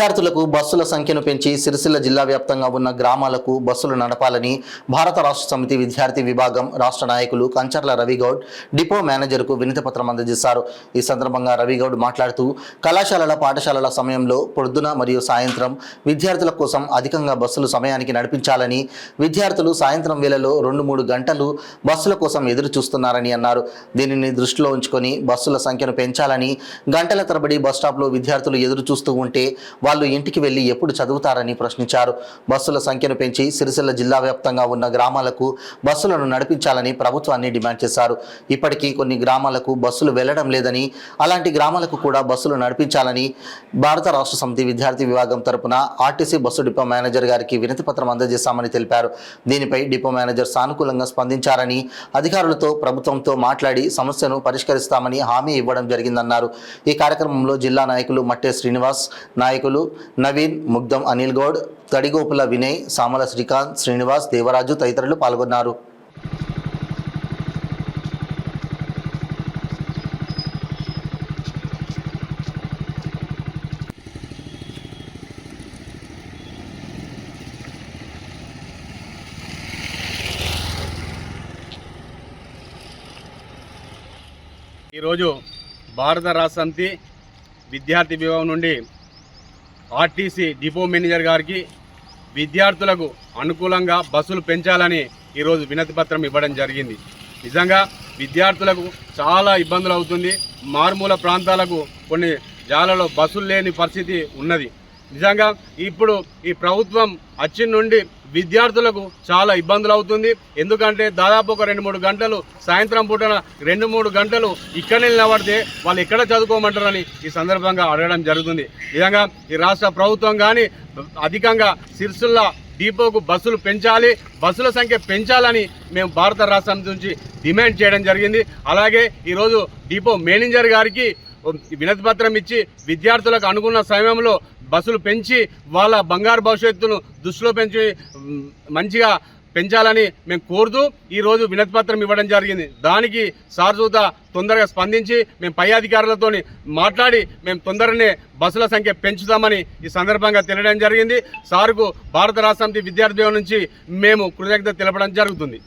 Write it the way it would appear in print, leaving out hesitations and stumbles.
విద్యార్థులకు బస్సుల సంఖ్యను పెంచి సిరిసిల్ల జిల్లా వ్యాప్తంగా ఉన్న గ్రామాలకు బస్సులు నడపాలని భారత రాష్ట్ర సమితి విద్యార్థి విభాగం రాష్ట్ర నాయకులు కంచర్ల రవిగౌడ్ డిపో మేనేజర్కు వినతిపత్రం అందజేశారు. ఈ సందర్భంగా రవిగౌడ్ మాట్లాడుతూ కళాశాలల పాఠశాలల సమయంలో పొద్దున మరియు సాయంత్రం విద్యార్థుల కోసం అధికంగా బస్సులు సమయానికి నడిపించాలని, విద్యార్థులు సాయంత్రం వేళలో 2-3 గంటలు బస్సుల కోసం ఎదురు చూస్తున్నారని అన్నారు. దీనిని దృష్టిలో ఉంచుకొని బస్సుల సంఖ్యను పెంచాలని, గంటల తరబడి బస్టాప్లో విద్యార్థులు ఎదురు చూస్తూ ఉంటే వాళ్ళు ఇంటికి వెళ్లి ఎప్పుడు చదువుతారని ప్రశ్నించారు. బస్సుల సంఖ్యను పెంచి సిరిసిల్ల జిల్లా వ్యాప్తంగా ఉన్న గ్రామాలకు బస్సులను నడిపించాలని ప్రభుత్వాన్ని డిమాండ్ చేశారు. ఇప్పటికీ కొన్ని గ్రామాలకు బస్సులు వెళ్లడం లేదని, అలాంటి గ్రామాలకు కూడా బస్సులు నడిపించాలని భారత రాష్ట్ర సమితి విద్యార్థి విభాగం తరపున ఆర్టీసీ బస్సు డిపో మేనేజర్ గారికి వినతి పత్రం అందజేశామని తెలిపారు. దీనిపై డిపో మేనేజర్ సానుకూలంగా స్పందించారని, అధికారులతో ప్రభుత్వంతో మాట్లాడి సమస్యను పరిష్కరిస్తామని హామీ ఇవ్వడం జరిగిందన్నారు. ఈ కార్యక్రమంలో జిల్లా నాయకులు మట్టే శ్రీనివాస్, నాయకులు నవీన్, ముగ్ధం అనిల్ గౌడ్, తడిగోపుల వినయ్, సామల శ్రీకాంత్, శ్రీనివాస్, దేవరాజు తదితరులు పాల్గొన్నారు. ఈరోజు భారత రాష్ట్ర సమితి విద్యార్థి విభాగం నుండి ఆర్టీసీ డిపో మేనేజర్ గారికి విద్యార్థులకు అనుకూలంగా బస్సులు పెంచాలని ఈరోజు వినతి పత్రం ఇవ్వడం జరిగింది. నిజంగా విద్యార్థులకు చాలా ఇబ్బందులు అవుతుంది. మారుమూల ప్రాంతాలకు కొన్ని జాలలో బస్సులు లేని పరిస్థితి ఉన్నది. నిజంగా ఇప్పుడు ఈ ప్రభుత్వం వచ్చిన నుండి విద్యార్థులకు చాలా ఇబ్బందులు అవుతుంది. ఎందుకంటే దాదాపు ఒక 2-3 గంటలు సాయంత్రం పూటన 2-3 గంటలు ఇక్కడనే నిలబడితే వాళ్ళు ఎక్కడ చదువుకోమంటారని ఈ సందర్భంగా అడగడం జరుగుతుంది. నిజంగా ఈ రాష్ట్ర ప్రభుత్వం కానీ అధికంగా సిరిసిల్ల డిపోకు బస్సులు పెంచాలి, బస్సుల సంఖ్య పెంచాలని మేము భారత రాష్ట్ర సమితి నుంచి డిమాండ్ చేయడం జరిగింది. అలాగే ఈరోజు డిపో మేనేజర్ గారికి వినతి పత్రం ఇచ్చి విద్యార్థులకు అనుకున్న సమయంలో బస్సులు పెంచి వాళ్ళ బంగారు భవిష్యత్తును దృష్టిలో మంచిగా పెంచాలని మేము కోరుతూ ఈరోజు వినతి పత్రం ఇవ్వడం జరిగింది. దానికి సార్జూత తొందరగా స్పందించి మేము పై అధికారులతో మాట్లాడి మేము తొందరనే బస్సుల సంఖ్య పెంచుతామని ఈ సందర్భంగా తెలియడం జరిగింది. సార్కు భారత రాష్ట్ర సమితి విద్యార్థి నుంచి మేము కృతజ్ఞత తెలపడం జరుగుతుంది.